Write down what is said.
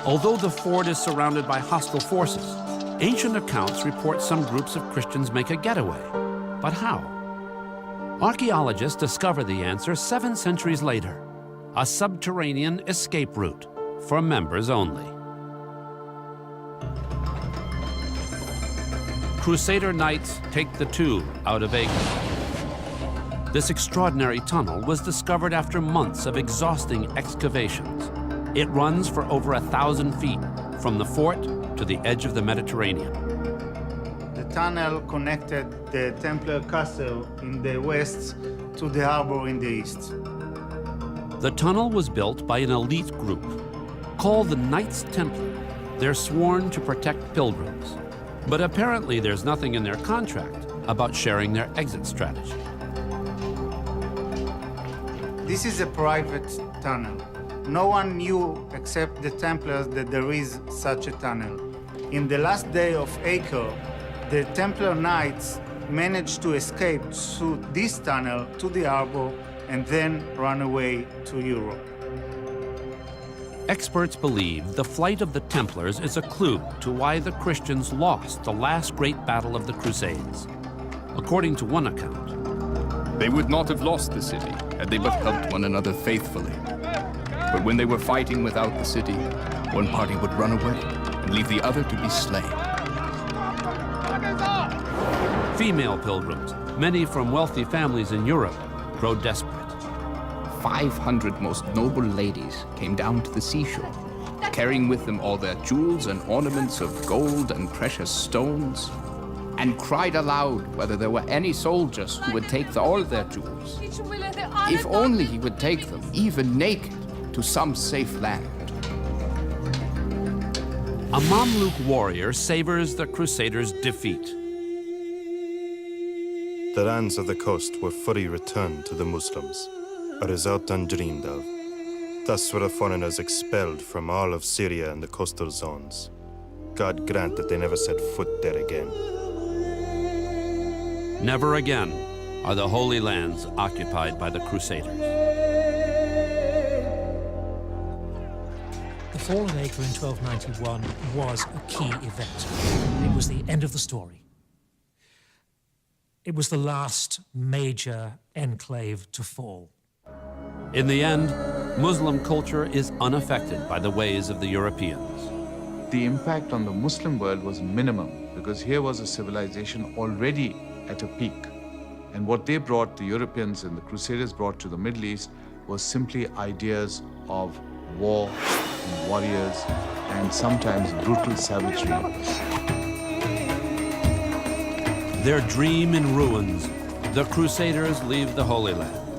Although the fort is surrounded by hostile forces, ancient accounts report some groups of Christians make a getaway. But how? Archaeologists discover the answer 7 centuries later: a subterranean escape route for members only. Crusader knights take the tube out of Acre. This extraordinary tunnel was discovered after months of exhausting excavations. It runs for over 1,000 feet from the fort to the edge of the Mediterranean. The tunnel connected the Templar castle in the west to the harbor in the east. The tunnel was built by an elite group called the Knights Templar. They're sworn to protect pilgrims, but apparently there's nothing in their contract about sharing their exit strategy. This is a private tunnel. No one knew except the Templars that there is such a tunnel. In the last day of Acre, the Templar Knights managed to escape through this tunnel to the harbor and then run away to Europe. Experts believe the flight of the Templars is a clue to why the Christians lost the last great battle of the Crusades. According to one account, they would not have lost the city had they but helped one another faithfully. But when they were fighting without the city, one party would run away and leave the other to be slain. female pilgrims, many from wealthy families in Europe, grow desperate. 500 most noble ladies came down to the seashore, carrying with them all their jewels and ornaments of gold and precious stones, and cried aloud whether there were any soldiers who would take all their jewels. If only he would take them, even naked, to some safe land. A Mamluk warrior savors the Crusaders' defeat. The lands of the coast were fully returned to the Muslims, a result undreamed of. Thus were the foreigners expelled from all of Syria and the coastal zones. God grant that they never set foot there again. Never again are the Holy Lands occupied by the Crusaders. The fall of Acre in 1291 was a key event. It was the end of the story. It was the last major enclave to fall. In the end, Muslim culture is unaffected by the ways of the Europeans. The impact on the Muslim world was minimum because here was a civilization already at a peak. And what they brought, the Europeans and the Crusaders brought to the Middle East, was simply ideas of war, and warriors, and sometimes brutal savagery. Their dream in ruins, the Crusaders leave the Holy Land.